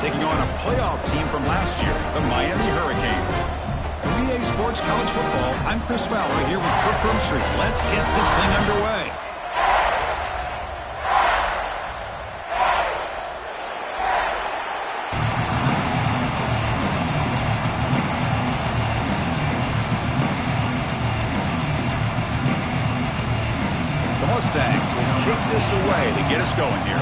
taking on a playoff team from last year, the Miami Hurricanes. For EA Sports College Football, I'm Chris Fowler here with Kirk Herbstreit. Let's get this thing underway. The Mustangs will kick this away to get us going here.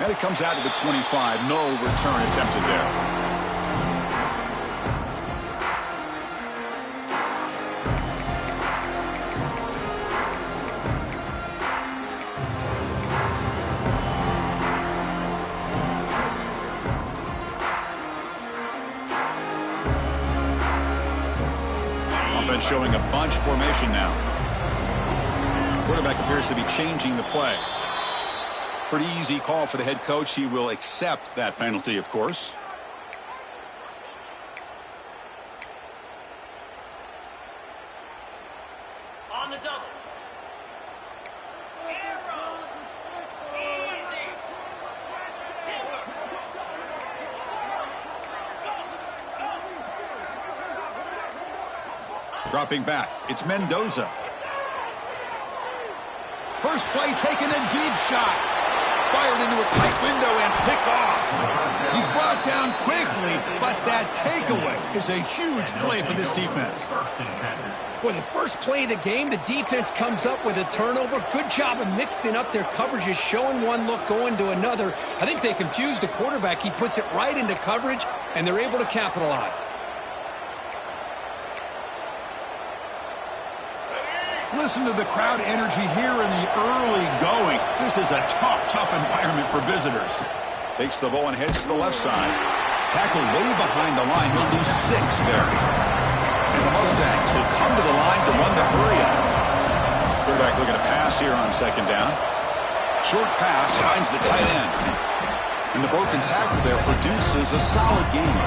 And it comes out to the 25. No return attempted there. Offense showing a bunch formation now. Quarterback appears to be changing the play. Pretty easy call for the head coach. He will accept that penalty, of course. On the double. Dropping back, it's Mendoza. First play taken, a deep shot. Fired into a tight window and picked off. He's brought down quickly, but that takeaway is a huge play for this defense. For the first play of the game, the defense comes up with a turnover. Good job of mixing up their coverages, showing one look, going to another. I think they confused the quarterback. He puts it right into coverage, and they're able to capitalize. Listen to the crowd energy here in the early going. This is a tough environment for visitors. Takes the ball and heads to the left side. Tackle way behind the line. He'll lose 6 there. And the Mustangs will come to the line to run the hurry up. Quarterback looking to pass here on second down. Short pass finds the tight end. And the broken tackle there produces a solid gain.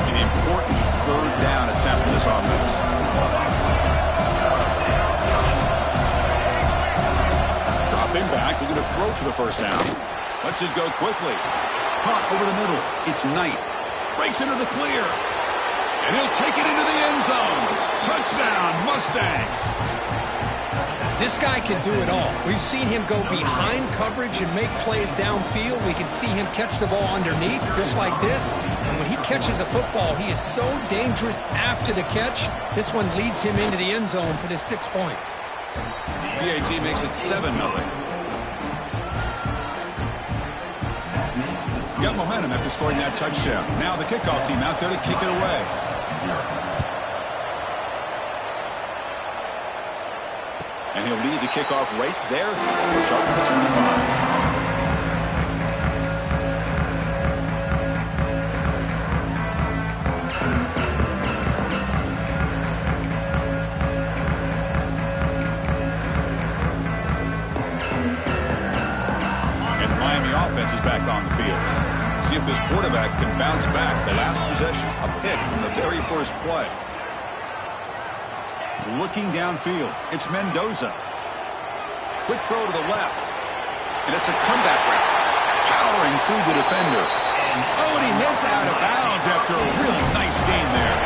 An important third down attempt for this offense. Back, we're going to throw for the first down. Lets it go quickly. Caught over the middle. It's Knight. Breaks into the clear. And he'll take it into the end zone. Touchdown, Mustangs. This guy can do it all. We've seen him go behind coverage and make plays downfield. We can see him catch the ball underneath, just like this. And when he catches a football, he is so dangerous after the catch. This one leads him into the end zone for the 6 points. PAT makes it 7-0. Got momentum after scoring that touchdown. Now the kickoff team out there to kick it away. And he'll lead the kickoff right there. We'll start with the 25. Is back on the field. See if this quarterback can bounce back. The last possession, a pick on the very first play. Looking downfield, it's Mendoza. Quick throw to the left. And it's a comeback route. Powering through the defender. And he hits out of bounds after a really nice game there.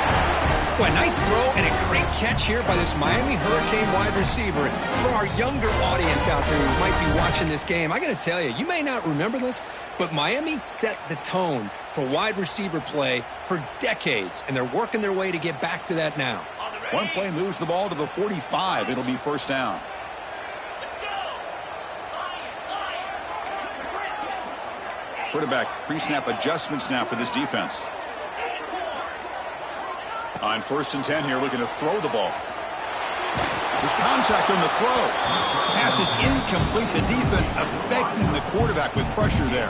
Well, a nice throw and a great catch here by this Miami Hurricane wide receiver. For our younger audience out there who might be watching this game, I got to tell you, you may not remember this, but Miami set the tone for wide receiver play for decades, and they're working their way to get back to that now. One play moves the ball to the 45. It'll be first down. Quarterback pre-snap adjustments now for this defense. On 1st and 10 here, looking to throw the ball. There's contact on the throw. Pass is incomplete. The defense affecting the quarterback with pressure there.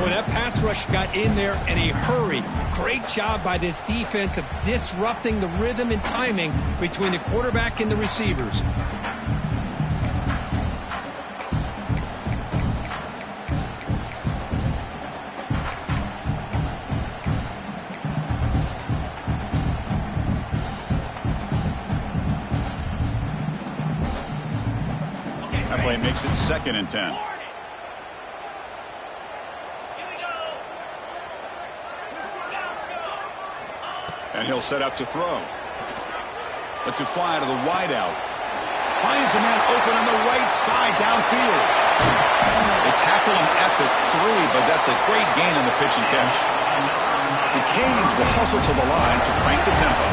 Well, that pass rush got in there in a hurry. Great job by this defense of disrupting the rhythm and timing between the quarterback and the receivers. That play makes it 2nd and 10. And he'll set up to throw. Lets it fly to the wideout. Finds a man open on the right side downfield. They tackle him at the 3, but that's a great gain on the pitch and catch. The Canes will hustle to the line to crank the tempo.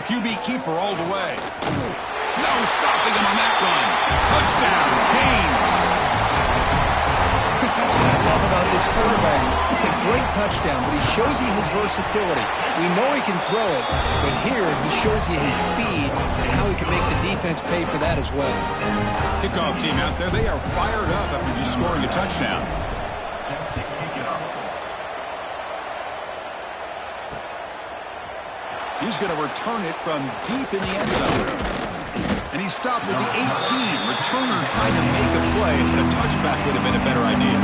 QB keeper all the way. No stopping him on that run. Touchdown, Canes. Chris, that's what I love about this quarterback. It's a great touchdown, but he shows you his versatility. We know he can throw it, but here he shows you his speed and how he can make the defense pay for that as well. Kickoff team out there, they are fired up after just scoring a touchdown. He's going to return it from deep in the end zone. And he stopped with the 18. Returner trying to make a play, but a touchback would have been a better idea.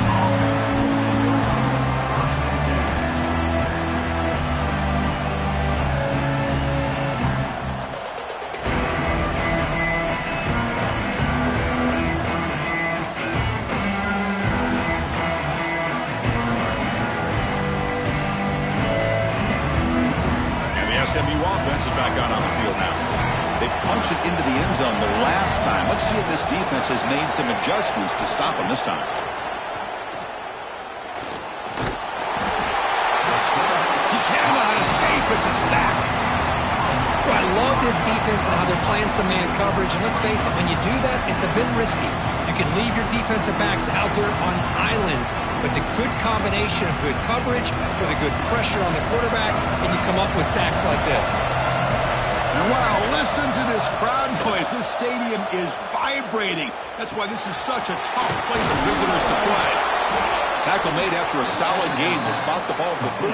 SMU offense is back out on the field now. They punched it into the end zone the last time. Let's see if this defense has made some adjustments to stop them this time. He cannot escape. It's a sack. Well, I love this defense and how they're playing some man coverage. And let's face it, when you do that, it's a bit risky. You can leave your defensive backs out there on islands, but the good combination of good coverage with a good pressure on the quarterback, and you come up with sacks like this. And wow, listen to this crowd noise. This stadium is vibrating. That's why this is such a tough place for visitors to play. Tackle made after a solid game will spot the ball for 31.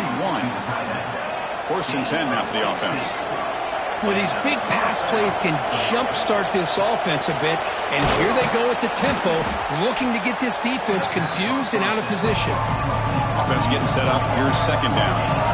1st and 10 now for the offense. Well, these big pass plays can jumpstart this offense a bit, and here they go at the tempo, looking to get this defense confused and out of position. Offense getting set up. Here's 2nd down.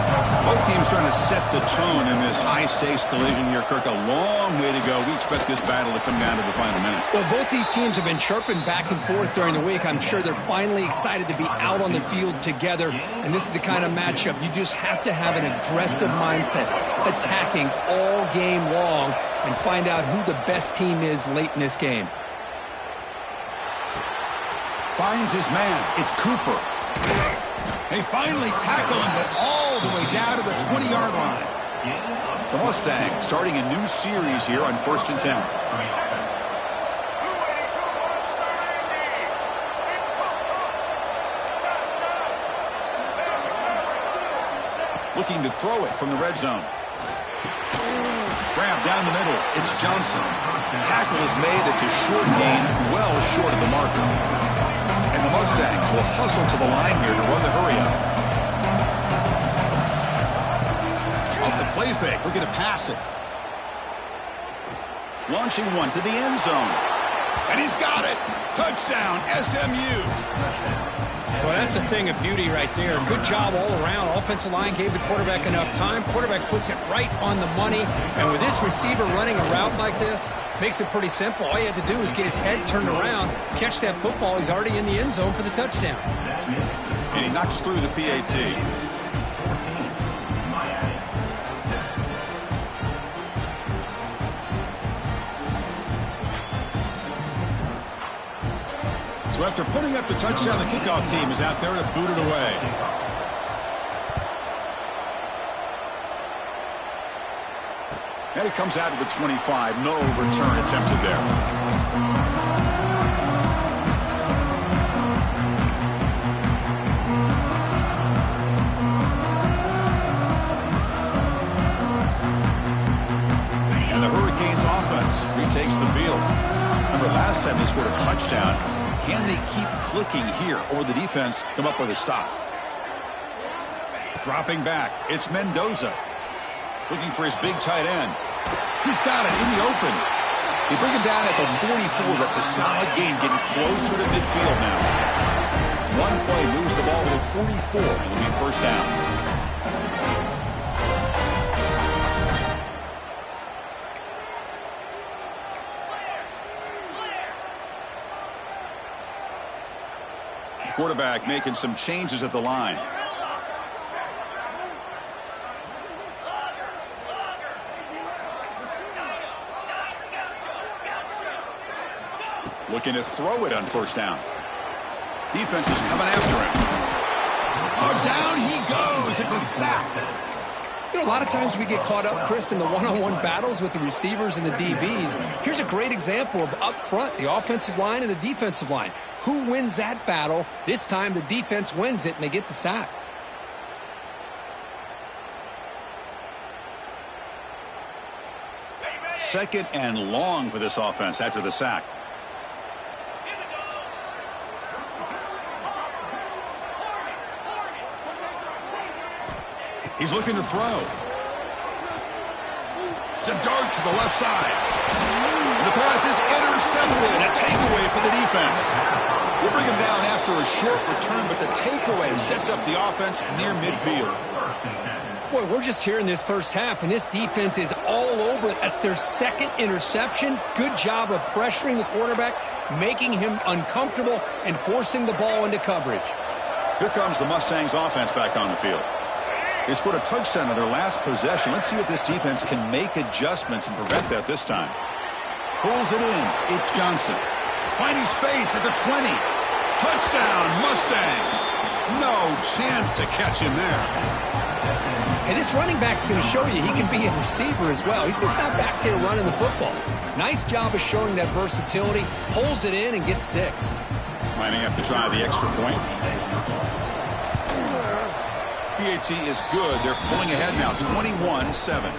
Both teams trying to set the tone in this high-stakes collision here, Kirk. A long way to go. We expect this battle to come down to the final minutes. Well, both these teams have been chirping back and forth during the week. I'm sure they're finally excited to be out on the field together, and this is the kind of matchup you just have to have an aggressive mindset, attacking all game long, and find out who the best team is late in this game. Finds his man. It's Cooper. They finally tackle him, but all the way down to the 20-yard line. The Mustangs starting a new series here on 1st and 10. Looking to throw it from the red zone. Grab down the middle. It's Johnson. Tackle is made. It's a short gain, well short of the marker. And the Mustangs will hustle to the line here to run the hurry-up. Off the play fake, looking to pass it. Launching one to the end zone. And he's got it. Touchdown, SMU. Well, that's a thing of beauty right there. Good job all around. Offensive line gave the quarterback enough time. Quarterback puts it right on the money. And with this receiver running a route like this, makes it pretty simple. All you have to do is get his head turned around, catch that football. He's already in the end zone for the touchdown. And he knocks through the PAT. So after putting up the touchdown, the kickoff team is out there to boot it away. And it comes out to the 25. No return attempted there. And the Hurricanes offense retakes the field. Remember, last time they scored a touchdown. Can they keep clicking here, or the defense come up with a stop? Dropping back, it's Mendoza. Looking for his big tight end. He's got it in the open. They bring him down at the 44. That's a solid gain, getting closer to midfield now. One play moves the ball to the 44, and it'll be first down. Quarterback making some changes at the line. Looking to throw it on first down. Defense is coming after him. Oh, down he goes. It's a sack. You know, a lot of times we get caught up, Chris, in the one-on-one battles with the receivers and the DBs. Here's a great example of up front, the offensive line and the defensive line. Who wins that battle? This time the defense wins it, and they get the sack. Second and long for this offense after the sack. He's looking to throw. It's a dart to the left side. The pass is intercepted. A takeaway for the defense. We'll bring him down after a short return, but the takeaway sets up the offense near midfield. Boy, we're just here in this first half, and this defense is all over it. That's their second interception. Good job of pressuring the quarterback, making him uncomfortable, and forcing the ball into coverage. Here comes the Mustangs offense back on the field. They scored a touchdown on their last possession. Let's see if this defense can make adjustments and prevent that this time. Pulls it in. It's Johnson. Finding space at the 20. Touchdown, Mustangs. No chance to catch him there. Hey, this running back's going to show you he can be a receiver as well. He's just not back there running the football. Nice job of showing that versatility. Pulls it in and gets 6. Might have to try the extra point. PHC is good. They're pulling ahead now, 21-7.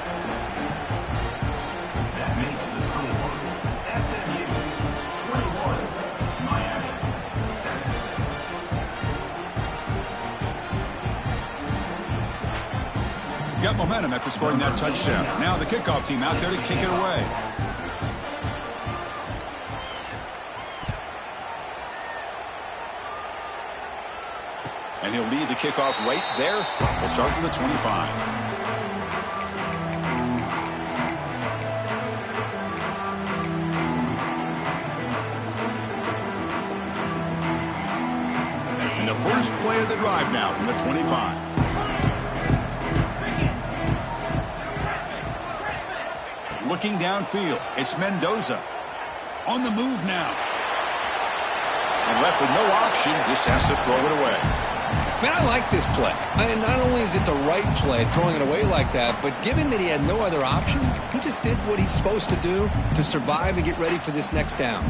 Got momentum after scoring that touchdown. Now the kickoff team out there to kick it away. And he'll lead the kickoff right there. We'll start from the 25. And the first play of the drive now from the 25. Looking downfield, it's Mendoza. On the move now. And left with no option, just has to throw it away. Man, I like this play. And not only is it the right play, throwing it away like that, but given that he had no other option, he just did what he's supposed to do to survive and get ready for this next down.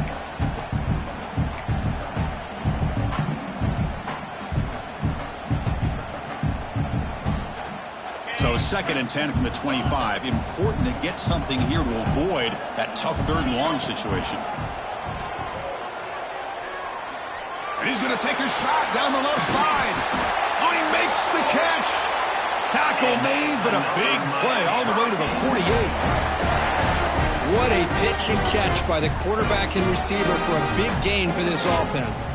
So 2nd and 10 from the 25. Important to get something here to avoid that tough 3rd and long situation. And he's going to take a shot down the left side. Oh, he makes the catch. Tackle made, but a big play all the way to the 48. What a pitch and catch by the quarterback and receiver for a big gain for this offense.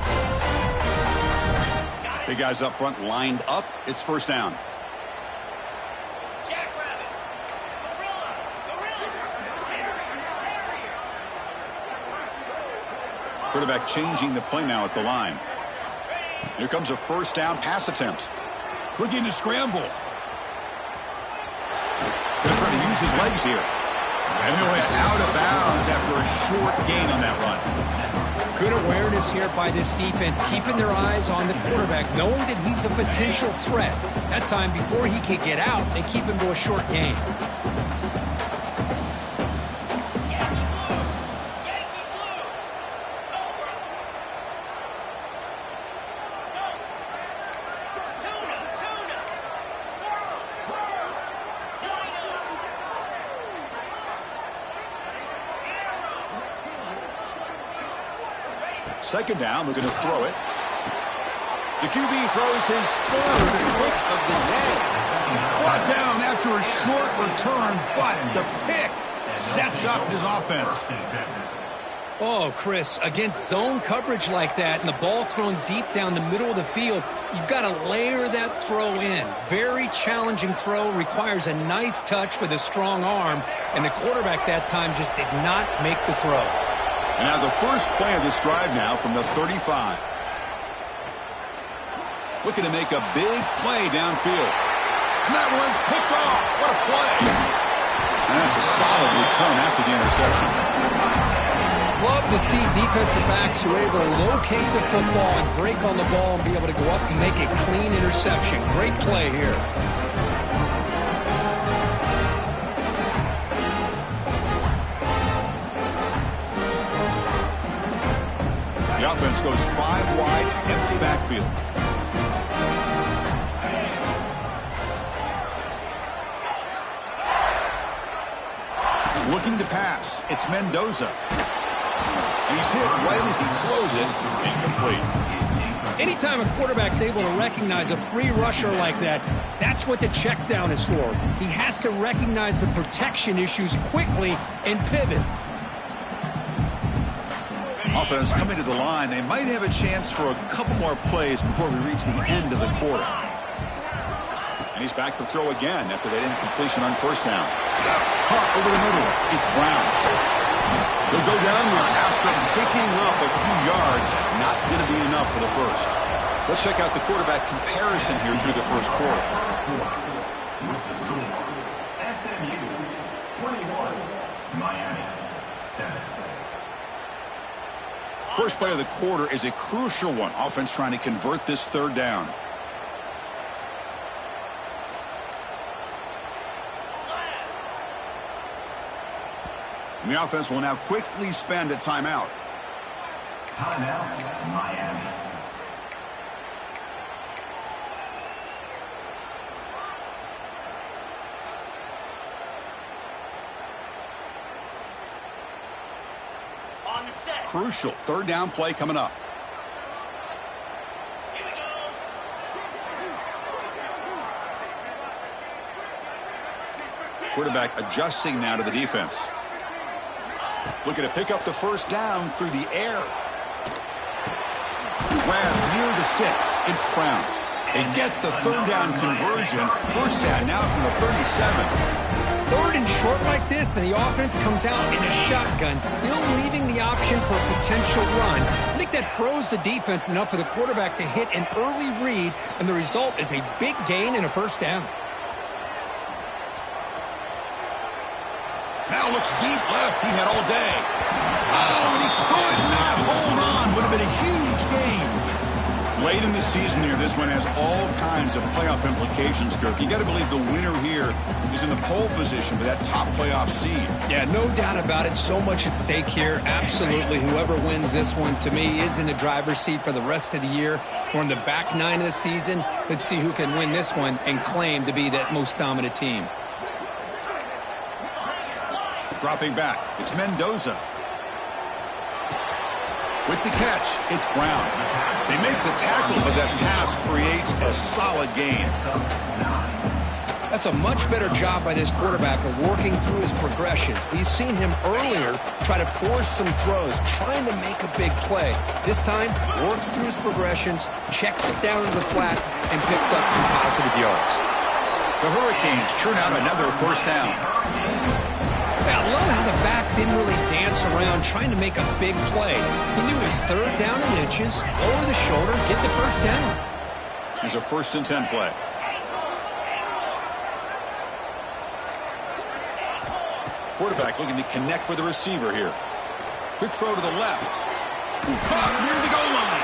Big guys up front lined up. It's first down. Quarterback changing the play now at the line. Here comes a first down pass attempt. Looking to scramble. Going to try to use his legs here. And he'll head out of bounds after a short gain on that run. Good awareness here by this defense, keeping their eyes on the quarterback, knowing that he's a potential threat. That time, before he can get out, they keep him to a short gain. Second down, we're going to throw it. The QB throws his 3rd pick of the day. Brought down after a short return, but the pick sets up his offense. Oh, Chris, against zone coverage like that and the ball thrown deep down the middle of the field, you've got to layer that throw in. Very challenging throw, requires a nice touch with a strong arm, and the quarterback that time just did not make the throw. And now the first play of this drive now from the 35. Looking to make a big play downfield. And that one's picked off. What a play. And that's a solid return after the interception. Love to see defensive backs who are able to locate the football and break on the ball and be able to go up and make a clean interception. Great play here. The offense goes 5 wide, empty backfield. Looking to pass. It's Mendoza. He's hit right as he throws it. Incomplete. Anytime a quarterback's able to recognize a free rusher like that, that's what the check down is for. He has to recognize the protection issues quickly and pivot. Offense coming to the line. They might have a chance for a couple more plays before we reach the end of the quarter. And he's back to throw again after that incompletion on first down. Caught over the middle. It's Brown. He'll go down there after picking up a few yards. Not going to be enough for the first. Let's check out the quarterback comparison here through the first quarter. SMU 21, Miami 7. First play of the quarter is a crucial one. Offense trying to convert this third down. And the offense will now quickly spend a timeout. Timeout, Miami. On the set. Crucial third down play coming up. Here we go. Quarterback adjusting now to the defense. Looking to pick up the first down through the air. Grabbed near the sticks. It's Brown. They get the third down conversion. First down now from the 37. Third and short like this, and the offense comes out in a shotgun, still leaving the option for a potential run. I think that froze the defense enough for the quarterback to hit an early read, and the result is a big gain and a first down. Now looks deep left. He had all day. Oh, and he could not hold on. Would have been a huge gain. Late in the season here, this one has all kinds of playoff implications, Kirk. You got to believe the winner here is in the pole position for that top playoff seed. Yeah, no doubt about it. So much at stake here. Absolutely. Whoever wins this one, to me, is in the driver's seat for the rest of the year. We're in the back nine of the season. Let's see who can win this one and claim to be that most dominant team. Dropping back, it's Mendoza. With the catch, it's Brown. They make the tackle, but that pass creates a solid gain. That's a much better job by this quarterback of working through his progressions. We've seen him earlier try to force some throws, trying to make a big play. This time, works through his progressions, checks it down to the flat, and picks up some positive yards. The Hurricanes churn out another first down. Yeah, I love how the back didn't really dance around trying to make a big play. He knew his third down in inches, over the shoulder, get the first down. Here's a 1st and 10 play. Quarterback looking to connect with the receiver here. Quick throw to the left. Caught near the goal line.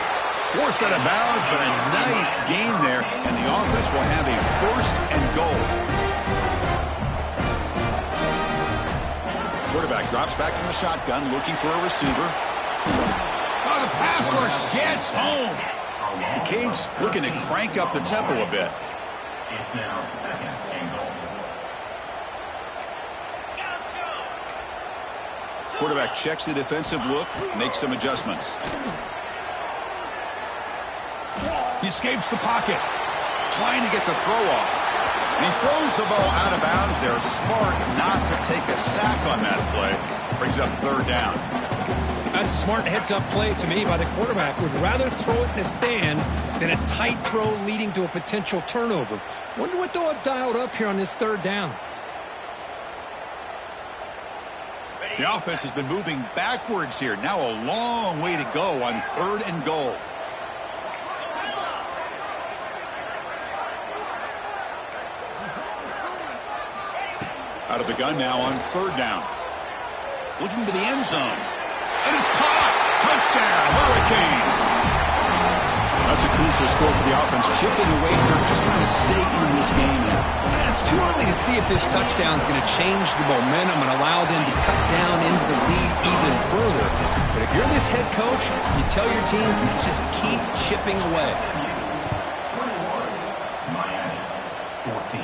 Forced out of bounds, but a nice gain there, and the offense will have a 1st and goal. Quarterback drops back from the shotgun, looking for a receiver. Oh, the pass rush gets home. The Canes looking to crank up the tempo a bit. It's now 2nd and goal. Quarterback checks the defensive look, makes some adjustments. He escapes the pocket, trying to get the throw off. And he throws the ball out of bounds. They're smart not to take a sack on that play. Brings up third down. That's a smart heads-up play to me by the quarterback. Would rather throw it in the stands than a tight throw leading to a potential turnover. Wonder what they'll have dialed up here on this third down. The offense has been moving backwards here. Now a long way to go on third and goal. Out of the gun now on third down. Looking to the end zone. And it's caught. Touchdown, Hurricanes. That's a crucial score for the offense. Chipping away here, just trying to stay in this game now. It's too early to see if this touchdown is going to change the momentum and allow them to cut down into the lead even further. But if you're this head coach, you tell your team, let's just keep chipping away. 21, Miami, 14.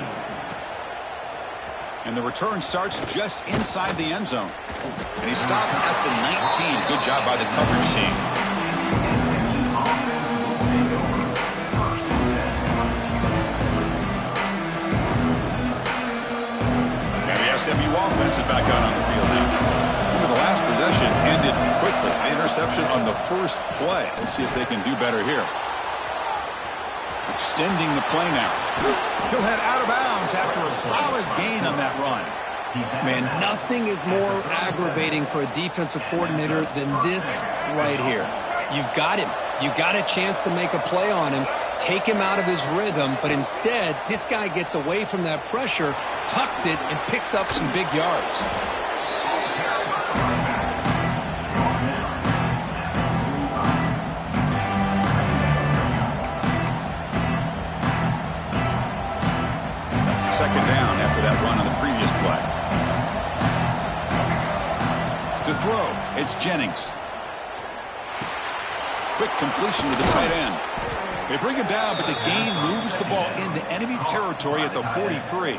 And the return starts just inside the end zone. And he stopped at the 19. Good job by the coverage team. And the SMU offense is back out on the field now. Remember, the last possession ended quickly. An interception on the first play. Let's see if they can do better here. Extending the play now. He'll head out of bounds after a solid gain on that run. Man, nothing is more aggravating for a defensive coordinator than this right here. You've got him. You've got a chance to make a play on him, take him out of his rhythm, but instead, this guy gets away from that pressure, tucks it, and picks up some big yards. Second down after that run on the previous play. To throw, it's Jennings. Quick completion to the tight end. They bring him down, but the gain moves the ball into enemy territory at the 43.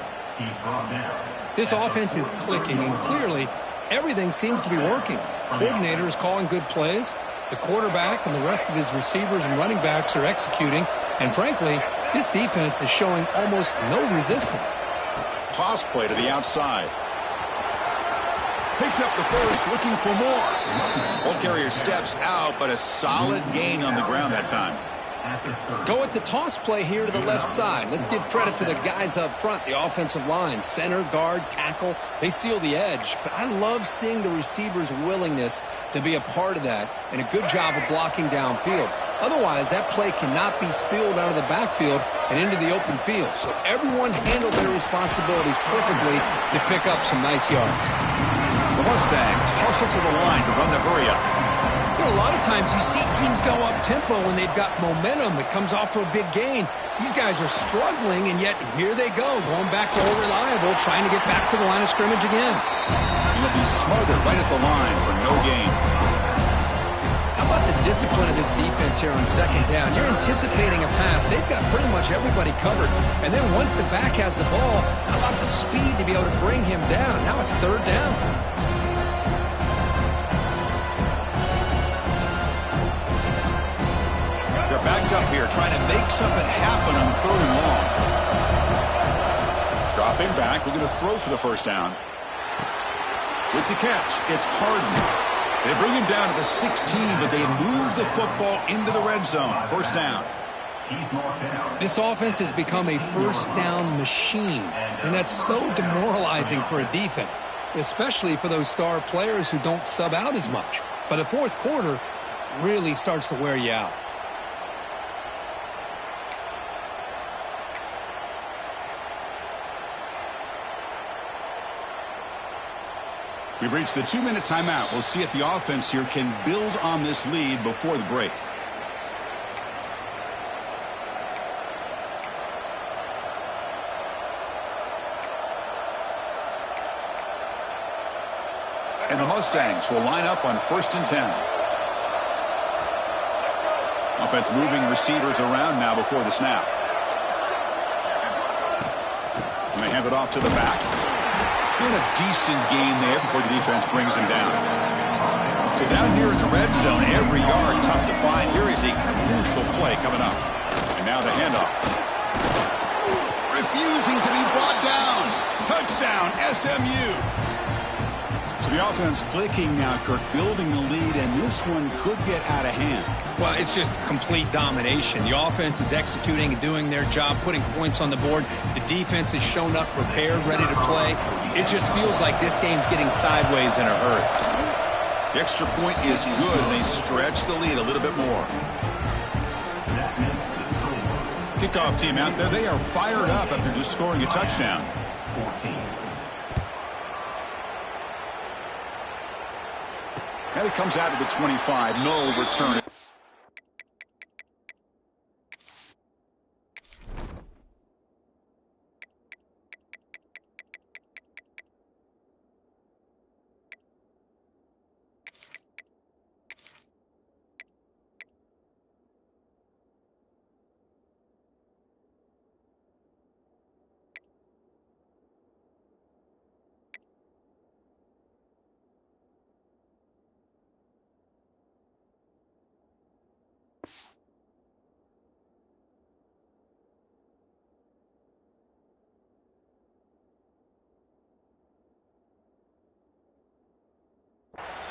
This offense is clicking, and clearly, everything seems to be working. The coordinator is calling good plays. The quarterback and the rest of his receivers and running backs are executing. And frankly, this defense is showing almost no resistance. Toss play to the outside. Picks up the first, looking for more. Ball carrier steps out, but a solid gain on the ground that time. Go with the toss play here to the left side. Let's give credit to the guys up front, the offensive line, center, guard, tackle. They seal the edge. But I love seeing the receivers' willingness to be a part of that and a good job of blocking downfield. Otherwise, that play cannot be spilled out of the backfield and into the open field. So everyone handled their responsibilities perfectly to pick up some nice yards. The Mustangs hustle to the line to run the hurry-up. You know, a lot of times you see teams go up-tempo when they've got momentum. It comes off to a big gain. These guys are struggling, and yet here they go, going back to old reliable, trying to get back to the line of scrimmage again. He'll be smothered right at the line for no gain. How about the discipline of this defense here on second down? You're anticipating a pass. They've got pretty much everybody covered. And then once the back has the ball, how about the speed to be able to bring him down? Now it's third down. They're backed up here, trying to make something happen on third and long. Dropping back, we're going to throw for the first down. With the catch, it's Harden. They bring him down to the 16, but they move the football into the red zone. First down. This offense has become a first down machine, and that's so demoralizing for a defense, especially for those star players who don't sub out as much. By the fourth quarter, it really starts to wear you out. We've reached the 2-minute timeout. We'll see if the offense here can build on this lead before the break. And the Mustangs will line up on 1st and 10. Offense moving receivers around now before the snap. And they hand it off to the back. And a decent gain there before the defense brings him down. So down here in the red zone, every yard tough to find. Here is a crucial play coming up. And now the handoff. refusing to be brought down. Touchdown, SMU. So the offense clicking now, Kirk, building the lead, and this one could get out of hand. Well, it's just complete domination. The offense is executing and doing their job, putting points on the board. The defense has shown up, prepared, ready to play. It just feels like this game's getting sideways in a hurry. The extra point is good. They stretch the lead a little bit more. Kickoff team out there. They are fired up after just scoring a touchdown. 14. And it comes out to the 25. No return.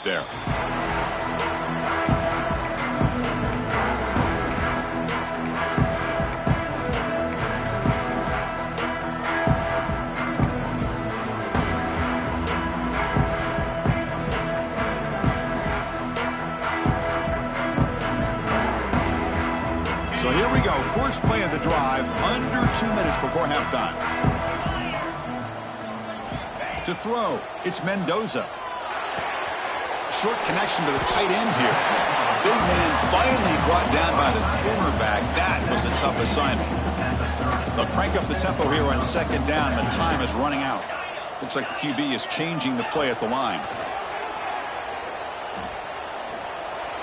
There. So here we go. First play of the drive, under 2 minutes before halftime. To throw, it's Mendoza. Short connection to the tight end here. Big man finally brought down by the cornerback. That was a tough assignment. They'll crank up the tempo here on second down. The time is running out. Looks like the QB is changing the play at the line.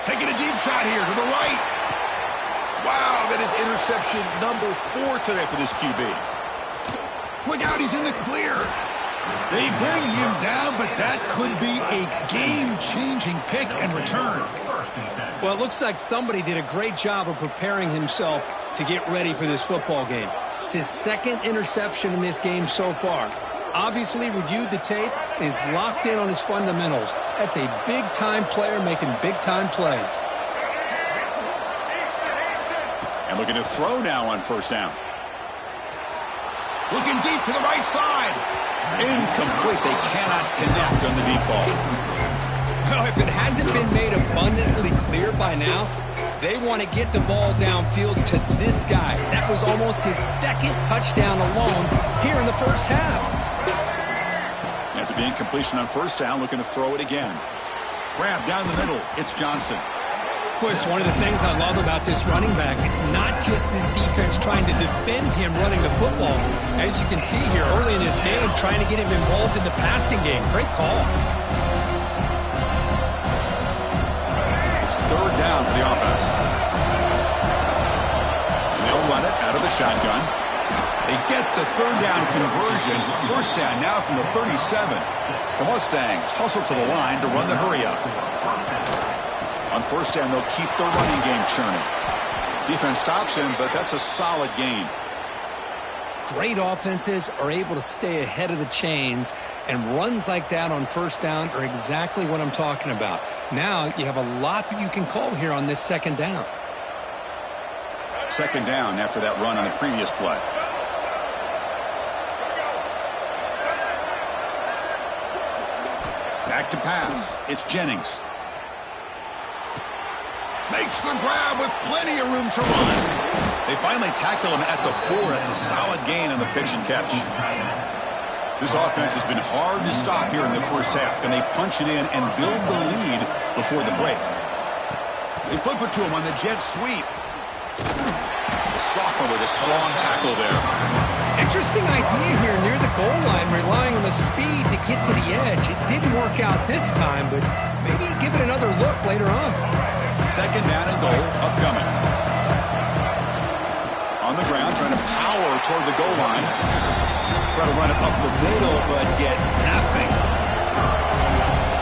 Taking a deep shot here to the right. Wow, that is interception number 4 today for this QB. Look out, he's in the clear. They bring him down, but that could be a game-changing pick and return. Well, it looks like somebody did a great job of preparing himself to get ready for this football game. It's his second interception in this game so far. Obviously reviewed the tape, is locked in on his fundamentals. That's a big-time player making big-time plays. And looking to throw now on first down. Looking deep to the right side. Incomplete. They cannot connect on the deep ball. Well, if it hasn't been made abundantly clear by now, they want to get the ball downfield to this guy. That was almost his second touchdown alone here in the first half. After the incompletion on first down, looking to throw it again. Grab down the middle. It's Johnson. Of course, one of the things I love about this running back, it's not just this defense trying to defend him running the football. As you can see here early in this game, trying to get him involved in the passing game. Great call. It's third down for the offense. And they'll run it out of the shotgun. They get the third down conversion. First down now from the 37. The Mustangs hustle to the line to run the hurry up. On first down, they'll keep the running game churning. Defense stops him, but that's a solid gain. Great offenses are able to stay ahead of the chains, and runs like that on first down are exactly what I'm talking about. Now you have a lot that you can call here on this second down. Second down after that run on the previous play. Back to pass. It's Jennings. Makes the grab with plenty of room to run. They finally tackle him at the 4. It's a solid gain on the pitch and catch. This offense has been hard to stop here in the first half. Can they punch it in and build the lead before the break? They flip it to him on the jet sweep. The sophomore with a strong tackle there. Interesting idea here near the goal line, relying on the speed to get to the edge. It didn't work out this time, but maybe give it another look later on. Second down and goal upcoming. On the ground, trying to power toward the goal line. Try to run it up the middle, but get nothing.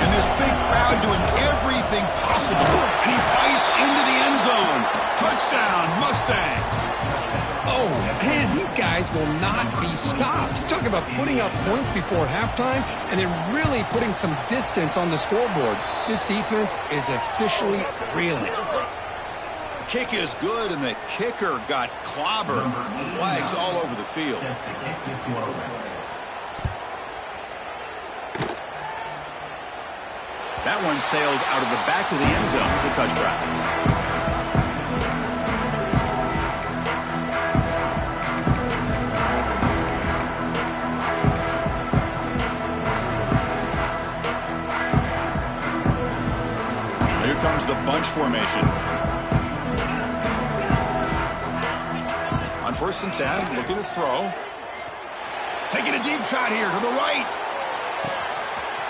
And this big crowd doing everything possible. And he fights into the end zone. Touchdown, Mustangs. Oh, man, these guys will not be stopped. Talk about putting up points before halftime and then really putting some distance on the scoreboard. This defense is officially reeling. Kick is good, and the kicker got clobbered. Flags all over the field. That one sails out of the back of the end zone with the touchback. Here comes the bunch formation. On 1st and 10, looking to throw. Taking a deep shot here to the right.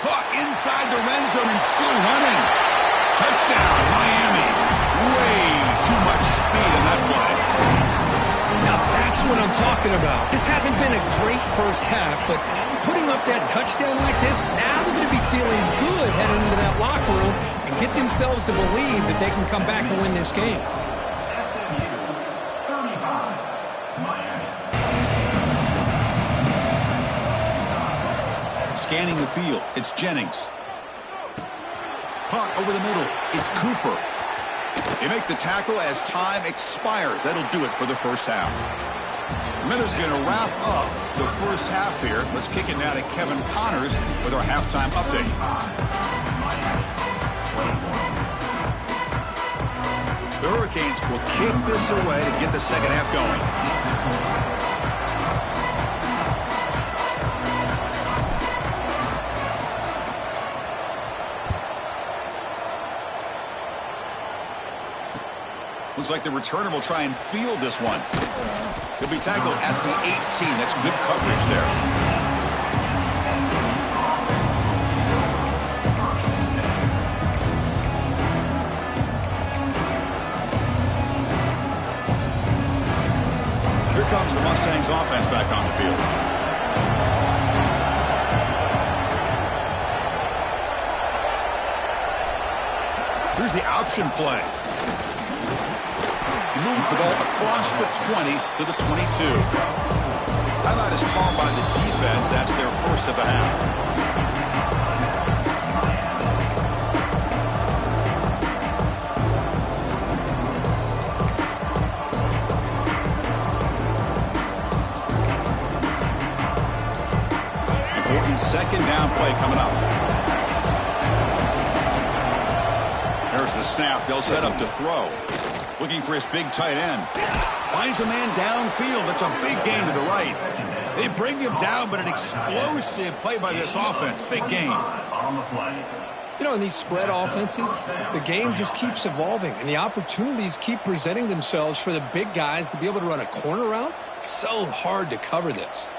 Caught inside the red zone and still running. Touchdown, Miami. Way too much speed in that play. Now that's what I'm talking about. This hasn't been a great first half, but putting up that touchdown like this, now they're going to be feeling good heading into that locker room and get themselves to believe that they can come back and win this game. Scanning the field, it's Jennings. Caught over the middle, it's Cooper. They make the tackle as time expires. That'll do it for the first half. Miller's going to wrap up the first half here. Let's kick it now to Kevin Connors with our halftime update. The Hurricanes will kick this away to get the second half going. Looks like the returner will try and field this one. He'll be tackled at the 18. That's good coverage there. Here comes the Mustangs offense back on the field. Here's the option play. He moves the ball across the 20 to the 22. Timeout is called by the defense. That's their first of the half. Important second down play coming up. There's the snap. They'll set up to throw. Looking for his big tight end. Finds a man downfield. That's a big gain to the right. They bring him down, but an explosive play by this offense. Big gain. You know, in these spread offenses, the game just keeps evolving, and the opportunities keep presenting themselves for the big guys to be able to run a corner route. So hard to cover this.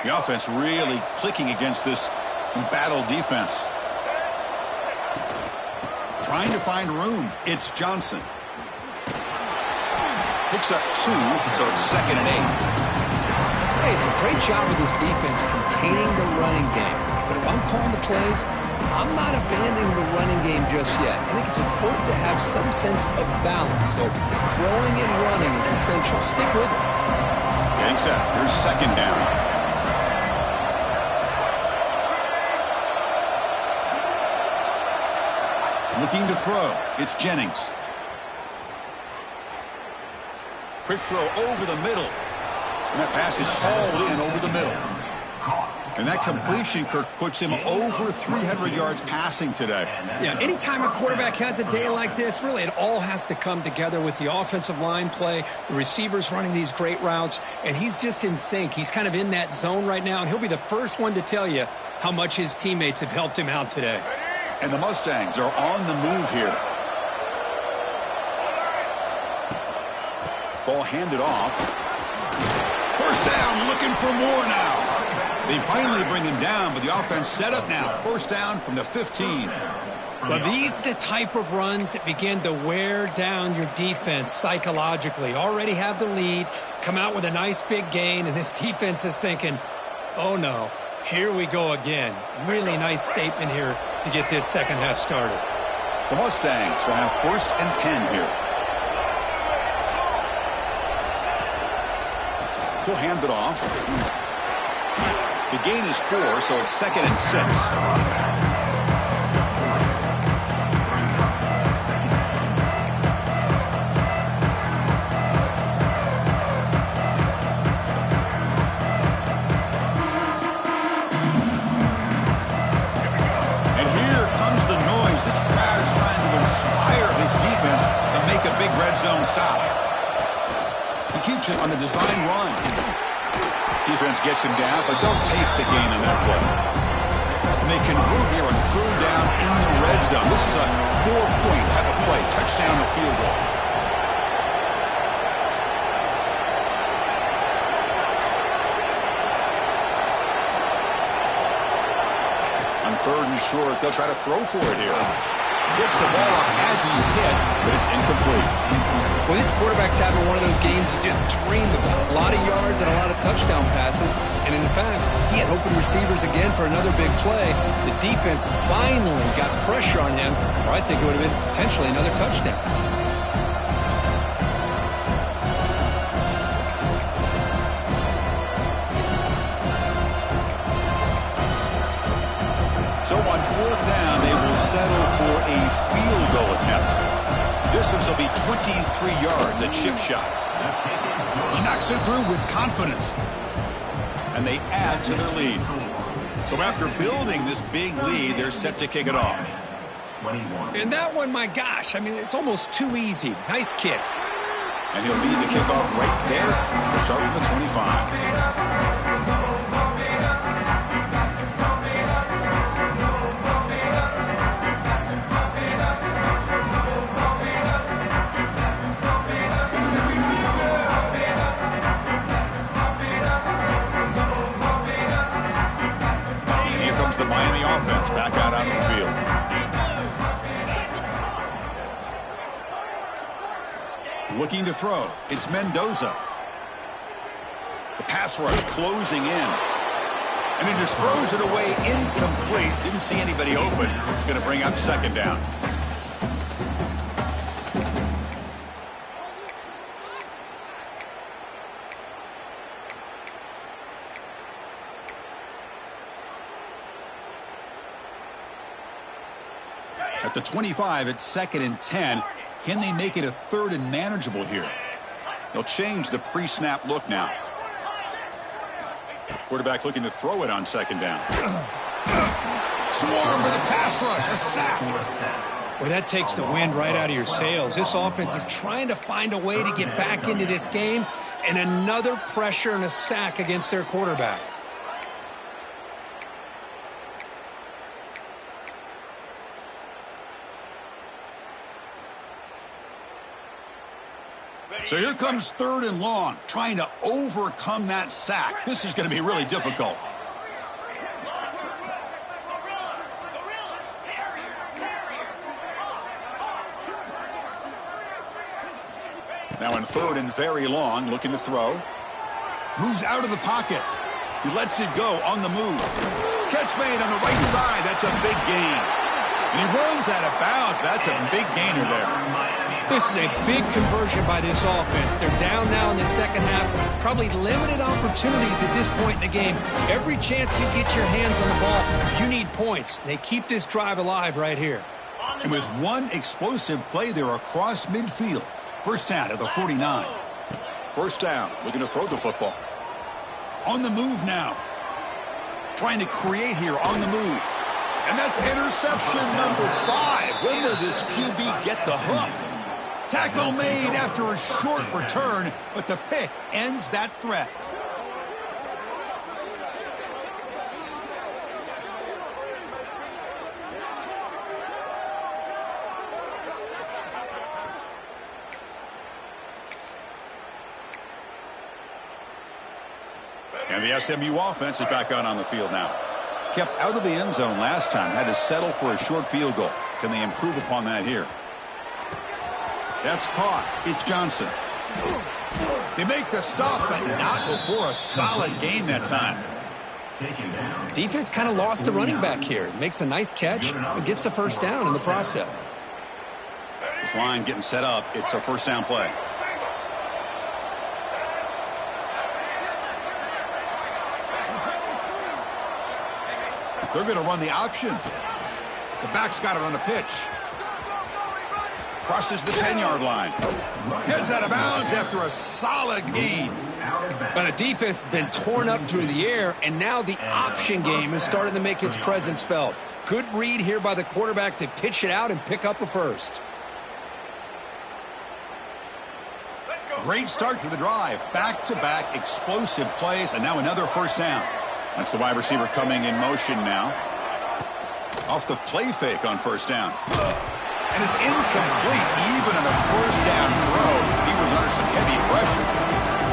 The offense really clicking against this embattled defense. Trying to find room. It's Johnson. Picks up 2, so it's 2nd and 8. Hey, it's a great job of this defense containing the running game. But if I'm calling the plays, I'm not abandoning the running game just yet. I think it's important to have some sense of balance. So throwing and running is essential. Stick with it. Getting set. Here's 2nd down. Looking to throw. It's Jennings. Quick throw over the middle. And that pass is hauled in over the middle. And that completion, Kirk, puts him over 300 yards passing today. Yeah, anytime a quarterback has a day like this, really it all has to come together with the offensive line play, the receivers running these great routes, and he's just in sync. He's kind of in that zone right now, and he'll be the first one to tell you how much his teammates have helped him out today. And the Mustangs are on the move here. Ball handed off. First down, looking for more now. They finally bring him down, but the offense set up now. First down from the 15. Well, these are the type of runs that begin to wear down your defense psychologically. Already have the lead, come out with a nice big gain, and this defense is thinking, oh no, here we go again. Really nice statement here to get this second half started. The Mustangs will have 1st and 10 here. He'll hand it off. The gain is 4, so it's 2nd and 6. This crowd is trying to inspire this defense to make a big red zone stop. He keeps it on a design run. Defense gets him down, but they'll take the gain on that play. And they convert here on 3rd down in the red zone. This is a 4-point type of play, touchdown or field goal. On 3rd and short, they'll try to throw for it here. Gets the ball off as he's hit, but it's incomplete. Well, this quarterback's having one of those games you just dream about. A lot of yards and a lot of touchdown passes. And in fact, he had open receivers again for another big play. The defense finally got pressure on him, or I think it would have been potentially another touchdown. So on 4th down, they will settle for a field goal attempt. Distance will be 23 yards at chip shot. He knocks it through with confidence. And they add to their lead. So after building this big lead, they're set to kick it off. And that one, my gosh, I mean, it's almost too easy. Nice kick. And he'll lead the kickoff right there. We'll start with the 25. The Miami offense back out onto the field. Looking to throw. It's Mendoza. The pass rush closing in. And he just throws it away incomplete. Didn't see anybody open. Going to bring up 2nd down. At the 25, it's 2nd and 10. Can they make it a 3rd and manageable here? They'll change the pre-snap look now. Quarterback looking to throw it on 2nd down. Swarm with a pass rush, a sack. Well, that takes the wind right out of your sails. This offense is trying to find a way to get back into this game, and another pressure and a sack against their quarterback. So here comes 3rd and long, trying to overcome that sack. This is going to be really difficult. Now in 3rd and very long, looking to throw. Moves out of the pocket. He lets it go on the move. Catch made on the right side. That's a big gain. And he runs out of bounds. That's a big gainer there. This is a big conversion by this offense. They're down now in the 2nd half. Probably limited opportunities at this point in the game. Every chance you get your hands on the ball, you need points. They keep this drive alive right here. And with one explosive play, they're across midfield. 1st down at the 49. 1st down, looking to throw the football. On the move now. Trying to create here on the move. And that's interception number 5. When will this QB get the hook? Tackle made after a short return, but the pick ends that threat. And the SMU offense is back out on the field now. Kept out of the end zone last time, had to settle for a short field goal. Can they improve upon that here? That's caught. It's Johnson. They make the stop, but not before a solid gain that time. Defense kind of lost the running back here. Makes a nice catch and gets the 1st down in the process. This line getting set up. It's a 1st down play. They're going to run the option. The back's got it on the pitch. Crosses the 10-yard line. Heads out of bounds after a solid gain. But the defense has been torn up through the air, and now the option game is starting to make its presence felt. Good read here by the quarterback to pitch it out and pick up a first. Great start to the drive. Back-to-back explosive plays, and now another first down. That's the wide receiver coming in motion now. Off the play fake on first down. And it's incomplete. Even on the first down throw, he was under some heavy pressure.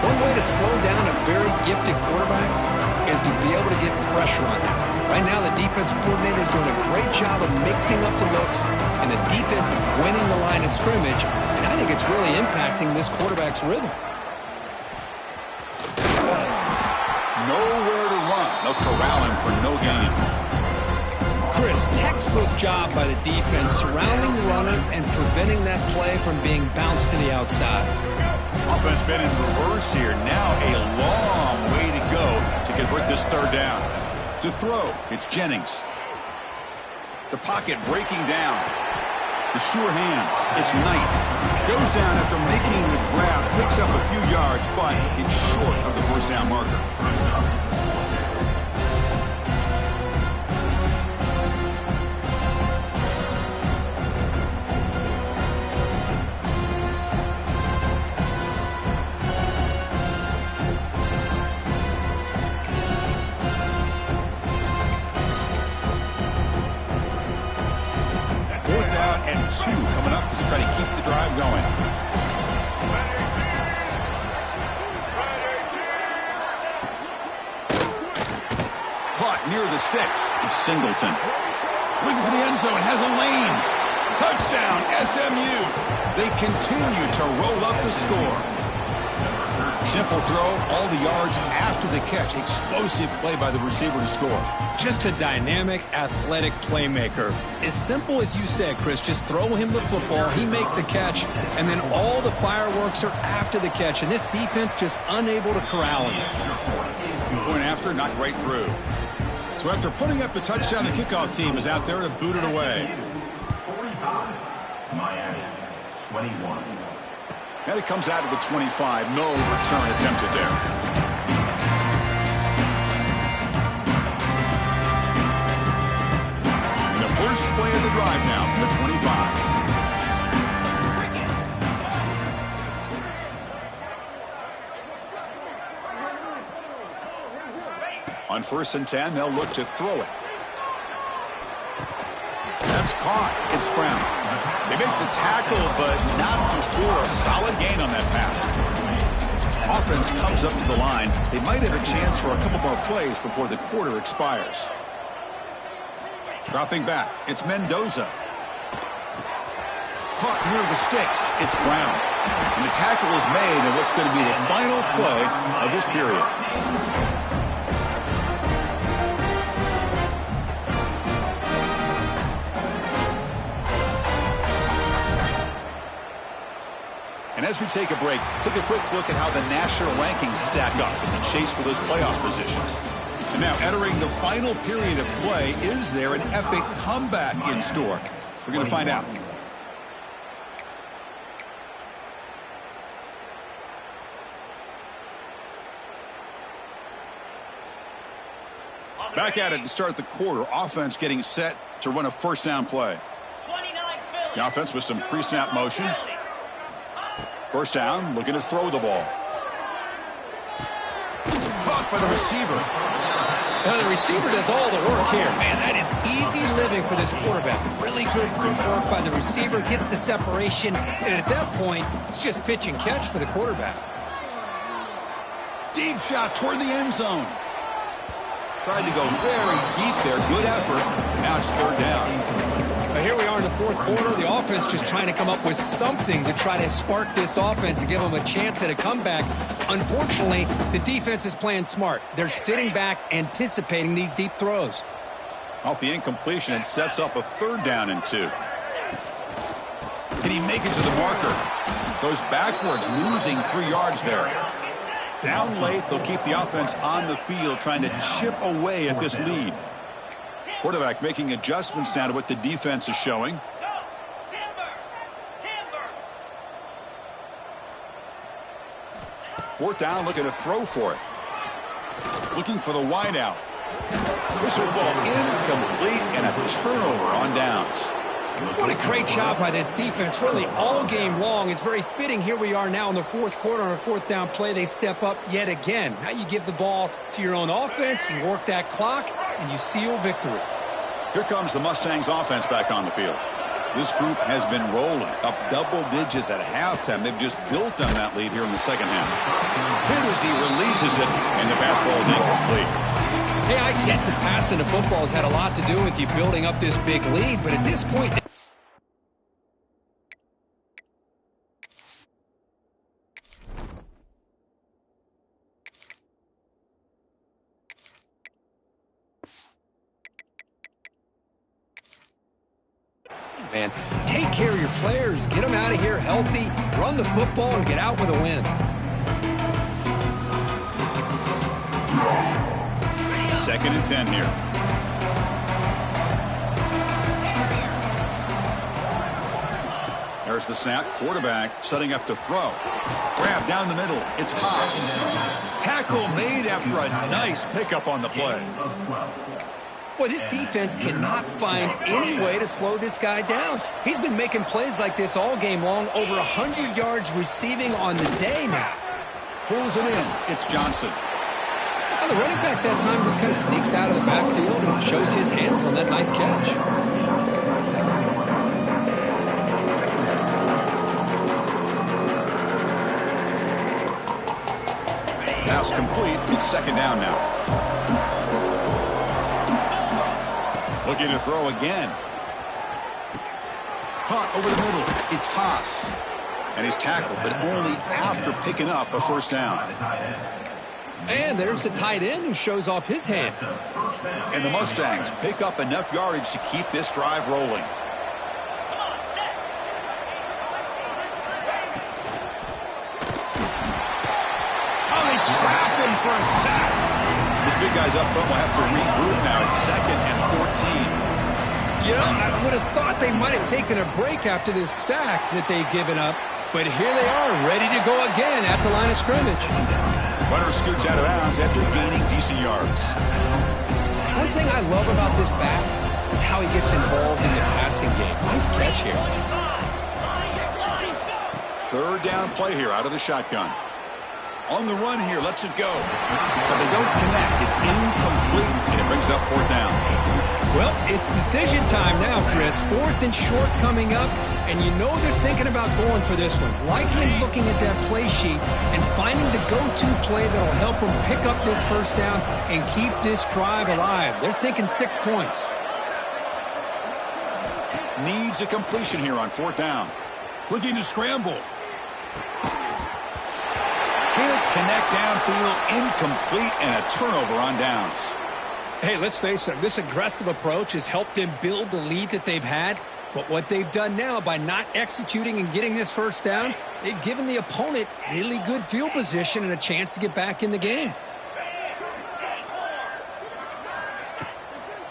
One way to slow down a very gifted quarterback is to be able to get pressure on him. Right now, the defense coordinator is doing a great job of mixing up the looks, and the defense is winning the line of scrimmage, and I think it's really impacting this quarterback's rhythm. Nowhere to run. They'll corral him for no gain. Chris, textbook job by the defense surrounding the runner and preventing that play from being bounced to the outside. Offense been in reverse here. Now a long way to go to convert this third down. To throw, it's Jennings. The pocket breaking down. The sure hands, it's Knight. Goes down after making the grab, picks up a few yards, but it's short of the first down marker. Two coming up as they try to keep the drive going. Caught near the sticks. It's Singleton. Looking for the end zone. Has a lane. Touchdown, SMU. They continue to roll up the score. Simple throw, all the yards after the catch. Explosive play by the receiver to score. Just a dynamic, athletic playmaker. As simple as you said, Chris, just throw him the football, he makes a catch, and then all the fireworks are after the catch, and this defense just unable to corral him. Point after, knocked right through. So after putting up the touchdown, the kickoff team is out there to boot it away. 45, Miami, 21. And it comes out of the 25. No return attempted there. And the first play of the drive now from the 25. On 1st and 10, they'll look to throw it. That's caught. It's Brown. They make the tackle, but not before a solid gain on that pass. Offense comes up to the line. They might have a chance for a couple more plays before the quarter expires. Dropping back, it's Mendoza. Caught near the sticks, it's Brown. And the tackle is made in what's going to be the final play of this period. And as we take a break, take a quick look at how the national rankings stack up in the chase for those playoff positions. And now entering the final period of play, is there an epic comeback in store? We're going to find out. Back at it to start the quarter. Offense getting set to run a first down play. The offense with some pre-snap motion. First down, looking to throw the ball. Caught by the receiver. Now the receiver does all the work here. Man, that is easy living for this quarterback. Really good footwork by the receiver, gets the separation, and at that point, it's just pitch and catch for the quarterback. Deep shot toward the end zone. Tried to go very deep there. Good effort. Now it's third down. But here we are in the fourth quarter. The offense just trying to come up with something to try to spark this offense and give them a chance at a comeback. Unfortunately, the defense is playing smart. They're sitting back, anticipating these deep throws. Off the incompletion, it sets up a third down and 2. Can he make it to the marker? Goes backwards, losing 3 yards there. Down late, they'll keep the offense on the field, trying to chip away at this lead. Quarterback making adjustments now to what the defense is showing. Go! Timber! Timber! 4th down, looking to throw for it. Looking for the wide out. This will fall incomplete and a turnover on downs. What a great job by this defense, really all game long. It's very fitting. Here we are now in the 4th quarter on a 4th down play. They step up yet again. Now you give the ball to your own offense, you work that clock, and you seal victory. Here comes the Mustangs offense back on the field. This group has been rolling up double digits at halftime. They've just built on that lead here in the second half. Hit as he releases it, and the pass ball is incomplete. Hey, I get that passing the football has had a lot to do with you building up this big lead, but at this point... Man, take care of your players, get them out of here healthy, run the football, and get out with a win. 2nd and 10 here. There's the snap. Quarterback setting up to throw. Grab down the middle. It's Haas. Tackle made after a nice pickup on the play. Boy, this defense cannot find any way to slow this guy down. He's been making plays like this all game long, over 100 yards receiving on the day now. Pulls it in. It's Johnson. Well, the running back that time just kind of sneaks out of the backfield and shows his hands on that nice catch. Pass complete. It's 2nd down now. Looking to throw again. Caught over the middle. It's Haas. And he's tackled, but only after picking up a 1st down. And there's the tight end who shows off his hands. And the Mustangs pick up enough yardage to keep this drive rolling. Oh, they trap him for a sack. This big guy's up front will have to regroup now. It's 2nd and 14. You know, I would have thought they might have taken a break after this sack that they've given up. But here they are, ready to go again at the line of scrimmage. Runner scoots out of bounds after gaining decent yards. One thing I love about this back is how he gets involved in the passing game. Nice catch here. 3rd down play here out of the shotgun. On the run here, lets it go. But they don't connect. It's incomplete, and it brings up 4th down. Well, it's decision time now, Chris. 4th and short coming up, and you know they're thinking about going for this one. Likely looking at that play sheet and finding the go-to play that'll help them pick up this 1st down and keep this drive alive. They're thinking 6 points. Needs a completion here on 4th down. Looking to scramble. Can't connect downfield, incomplete, and a turnover on downs. Hey, let's face it, this aggressive approach has helped them build the lead that they've had. But what they've done now by not executing and getting this 1st down, they've given the opponent really good field position and a chance to get back in the game.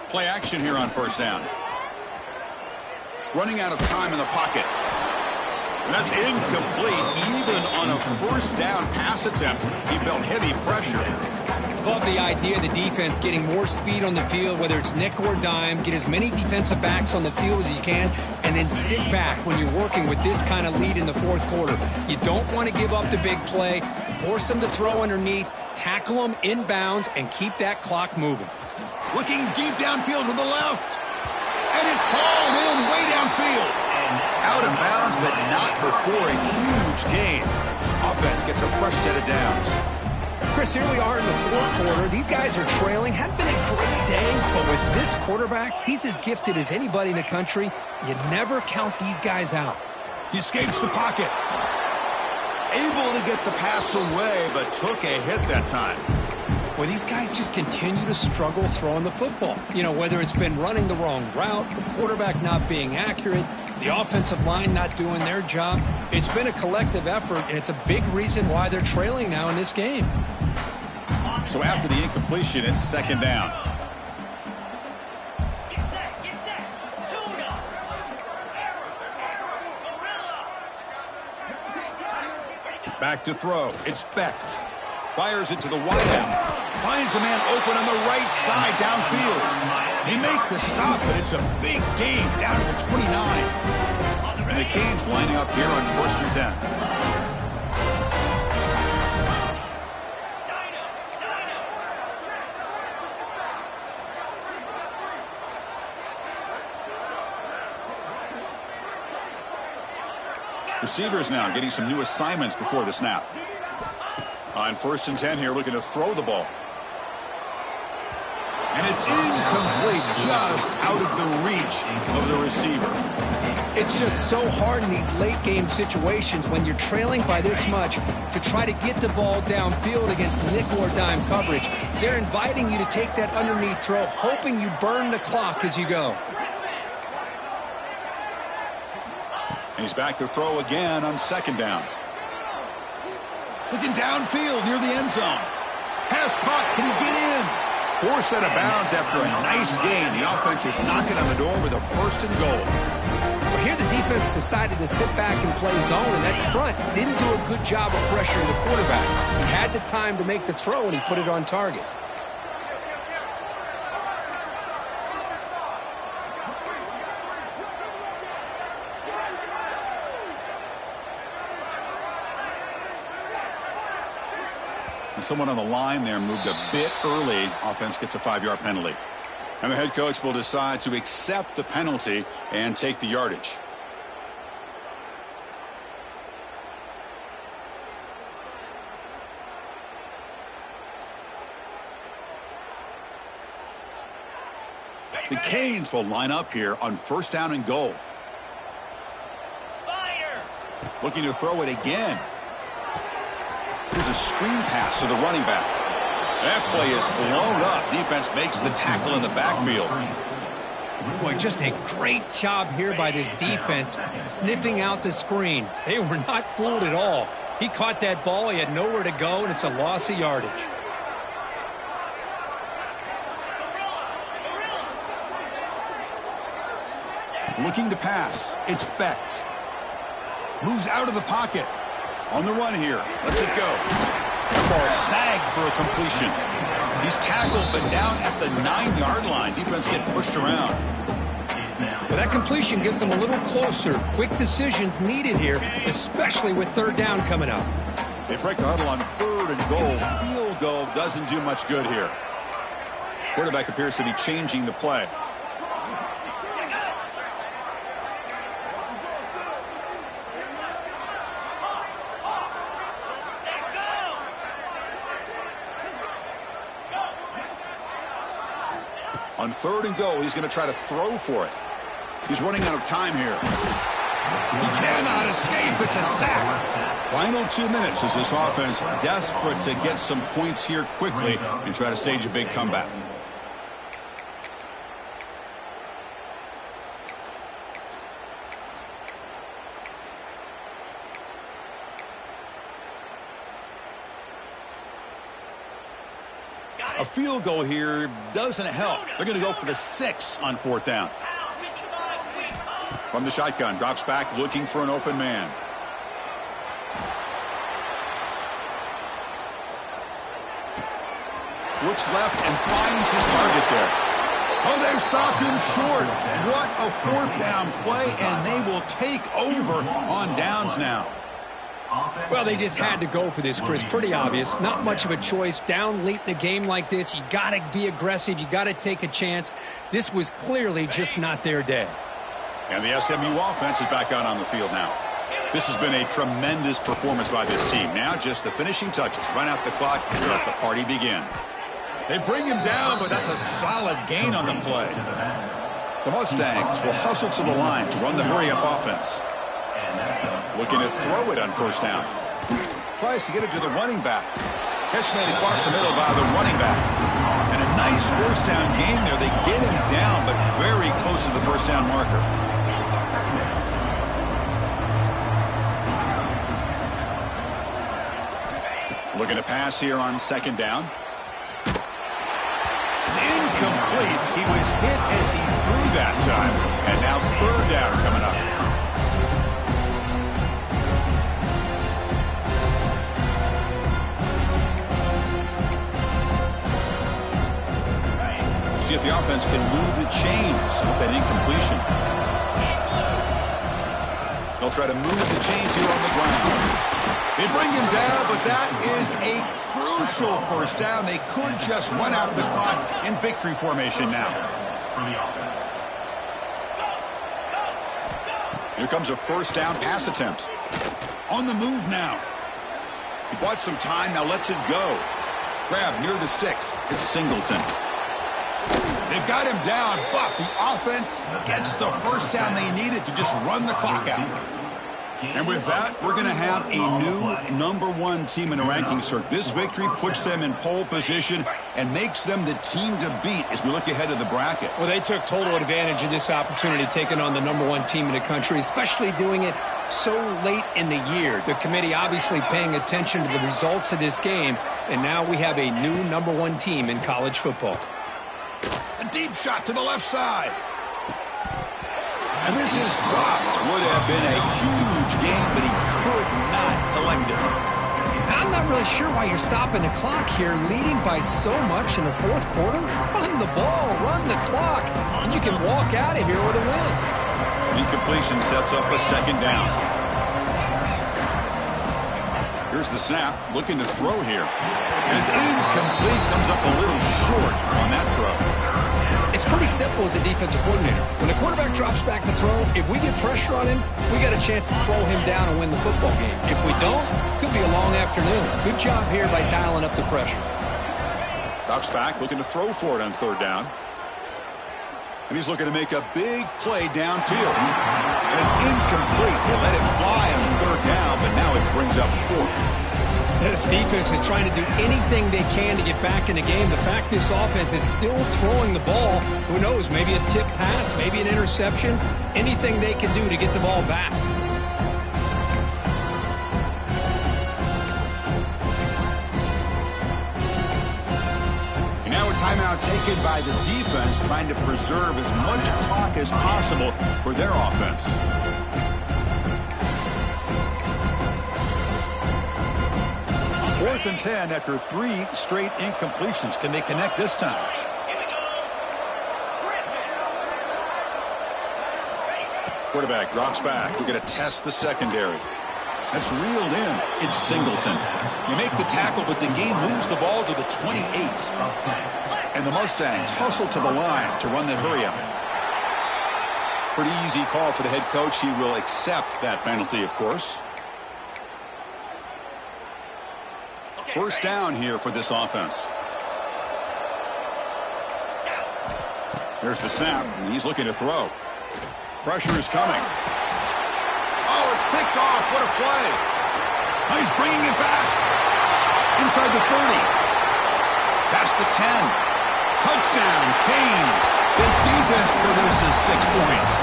Play action here on 1st down. Running out of time in the pocket. And that's incomplete. Even on a 1st down pass attempt, he felt heavy pressure. Love the idea of the defense getting more speed on the field, whether it's nickel or dime, get as many defensive backs on the field as you can, and then sit back when you're working with this kind of lead in the 4th quarter. You don't want to give up the big play, force them to throw underneath, tackle them inbounds, and keep that clock moving. Looking deep downfield to the left. And it's hauled in way downfield. And out of bounds, but not before a huge gain. Offense gets a fresh set of downs. Chris, here we are in the 4th quarter. These guys are trailing. Hadn't been a great day, but with this quarterback, he's as gifted as anybody in the country. You never count these guys out. He escapes the pocket. Able to get the pass away, but took a hit that time. Well, these guys just continue to struggle throwing the football. You know, whether it's been running the wrong route, the quarterback not being accurate, the offensive line not doing their job. It's been a collective effort, and it's a big reason why they're trailing now in this game. So after the incompletion, it's 2nd down. Back to throw. It's Becht. Fires it to the wide end. Finds a man open on the right side downfield. They make the stop, but it's a big gain down to the 29. And the Canes lining up here on 1st and 10. Receivers now getting some new assignments before the snap. On 1st and 10 here, looking to throw the ball. And it's incomplete, just out of the reach of the receiver. It's just so hard in these late game situations when you're trailing by this much to try to get the ball downfield against nickel or dime coverage. They're inviting you to take that underneath throw, hoping you burn the clock as you go. And he's back to throw again on 2nd down. Looking downfield near the end zone. Pass caught. Can he get in? Forced out of bounds after a nice gain. The offense is knocking on the door with a 1st and goal. Well, here the defense decided to sit back and play zone, and that front didn't do a good job of pressuring the quarterback. He had the time to make the throw, and he put it on target. Someone on the line there moved a bit early. Offense gets a 5-yard penalty. And the head coach will decide to accept the penalty and take the yardage. The Canes will line up here on 1st down and goal. Looking to throw it again. Here's a screen pass to the running back. That play is blown up. Defense makes the tackle in the backfield. Boy, just a great job here by this defense, sniffing out the screen. They were not fooled at all. He caught that ball. He had nowhere to go, and it's a loss of yardage. Looking to pass. It's Becht. Moves out of the pocket. On the run here. Lets it go. The ball snagged for a completion. He's tackled, but down at the 9-yard line. Defense getting pushed around. Well, that completion gets them a little closer. Quick decisions needed here, especially with 3rd down coming up. They break the huddle on 3rd and goal. Field goal doesn't do much good here. Quarterback appears to be changing the play. On 3rd and goal, he's going to try to throw for it. He's running out of time here. He cannot escape. It's a sack. Final 2 minutes as this offense desperate to get some points here quickly and try to stage a big comeback. A field goal here doesn't help. They're going to go for the 6 on 4th down. From the shotgun, drops back looking for an open man. Looks left and finds his target there. Oh, they've stopped him short. What a 4th down play, and they will take over on downs now. Well, they just had to go for this, Chris. Pretty obvious. Not much of a choice. Down late in the game like this, you got to be aggressive. You got to take a chance. This was clearly just not their day. And the SMU offense is back out on the field now. This has been a tremendous performance by this team. Now just the finishing touches. Run out the clock and let the party begin. They bring him down, but that's a solid gain on the play. The Mustangs will hustle to the line to run the hurry-up offense. Looking to throw it on 1st down. Tries to get it to the running back. Catch made across the middle by the running back. And a nice 1st down gain there. They get him down, but very close to the 1st down marker. Looking to pass here on 2nd down. It's incomplete. He was hit as he threw that time. And now 3rd down coming up. See if the offense can move the chains with that incompletion. They'll try to move the chains here on the ground. They bring him down, but that is a crucial first down. They could just run out the clock in victory formation now. Here comes a first down pass attempt. On the move now. He bought some time, now lets it go. Grab near the sticks. It's Singleton. They've got him down, but the offense gets the first down they needed to just run the clock out. And with that, we're going to have a new #1 team in the rankings, sir. This victory puts them in pole position and makes them the team to beat as we look ahead to the bracket. Well, they took total advantage of this opportunity, taking on the #1 team in the country, especially doing it so late in the year. The committee obviously paying attention to the results of this game, and now we have a new #1 team in college football. A deep shot to the left side. And this is dropped. Would have been a huge game, but he could not collect it. I'm not really sure why you're stopping the clock here, leading by so much in the fourth quarter. Run the ball, run the clock, and you can walk out of here with a win. Incompletion sets up a second down. Here's the snap, looking to throw here. And it's incomplete, comes up a little short on that throw. It's pretty simple as a defensive coordinator. When the quarterback drops back to throw, if we get pressure on him, we got a chance to slow him down and win the football game. If we don't, could be a long afternoon. Good job here by dialing up the pressure. Drops back, looking to throw for it on third down. And he's looking to make a big play downfield. And it's incomplete. They let it fly on third down, but now it brings up fourth. This defense is trying to do anything they can to get back in the game. The fact this offense is still throwing the ball, who knows, maybe a tip pass, maybe an interception, anything they can do to get the ball back. And now a timeout taken by the defense, trying to preserve as much clock as possible for their offense. Fourth and 10 after 3 straight incompletions. Can they connect this time? Quarterback drops back. We're going to test the secondary. That's reeled in. It's Singleton. You make the tackle, but the game moves the ball to the 28. And the Mustangs hustle to the line to run the hurry-up. Pretty easy call for the head coach. He will accept that penalty, of course. First down here for this offense. There's the snap, and he's looking to throw. Pressure is coming. Oh, it's picked off. What a play. Oh, he's bringing it back. Inside the 30. Past the 10. Touchdown, Canes. The defense produces 6 points.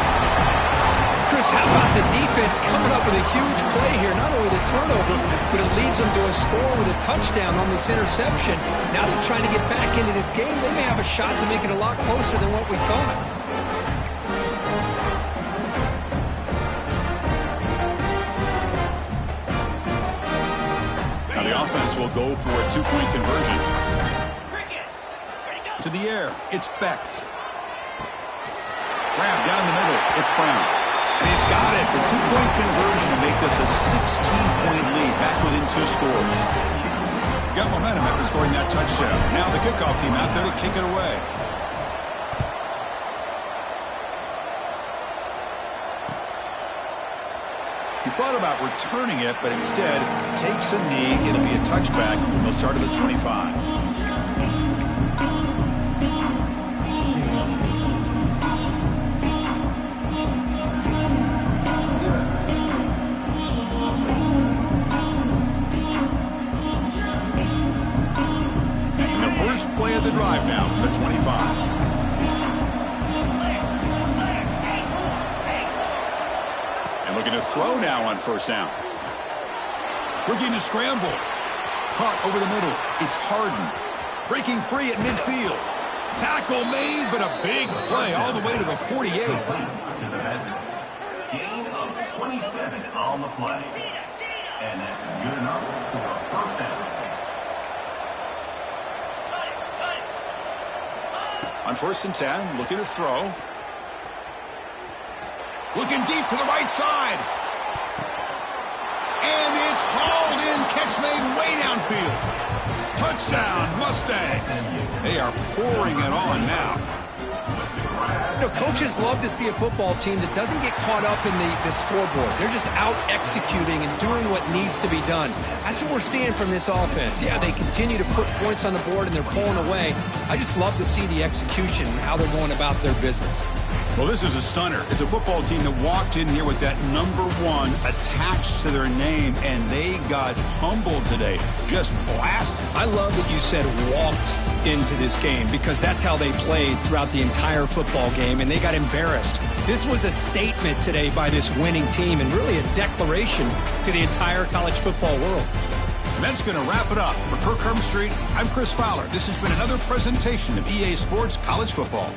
Chris, how about the defense coming up with a huge play here? Not only the turnover, but it leads them to a score with a touchdown on this interception. Now they're trying to get back into this game. They may have a shot to make it a lot closer than what we thought. Now the offense will go for a 2-point conversion. To the air, it's Becht. Grab down the middle, it's Brown. And he's got it. The 2-point conversion to make this a 16-point lead, back within 2 scores. Got momentum after scoring that touchdown. Now the kickoff team out there to kick it away. He thought about returning it, but instead takes a knee. It'll be a touchback. They'll start at the 25. Play of the drive now from the 25. And looking to throw now on first down. Looking to scramble. Caught over the middle. It's Harden. Breaking free at midfield. Tackle made, but a big play all the way to the 48. Gain of 27 on the play. And that's good enough for a first down. On 1st and 10, looking to throw. Looking deep to the right side. And it's hauled in. Catch made way downfield. Touchdown, Mustangs. They are pouring it on now. You know, coaches love to see a football team that doesn't get caught up in the scoreboard. They're just out executing and doing what needs to be done. That's what we're seeing from this offense. Yeah, they continue to put points on the board and they're pulling away. I just love to see the execution and how they're going about their business. Well, this is a stunner. It's a football team that walked in here with that number 1 attached to their name, and they got humbled today. Just blasted. I love that you said walked into this game because that's how they played throughout the entire football game, and they got embarrassed. This was a statement today by this winning team and really a declaration to the entire college football world. And that's going to wrap it up. For Kirk Herbstreit, I'm Chris Fowler. This has been another presentation of EA Sports College Football.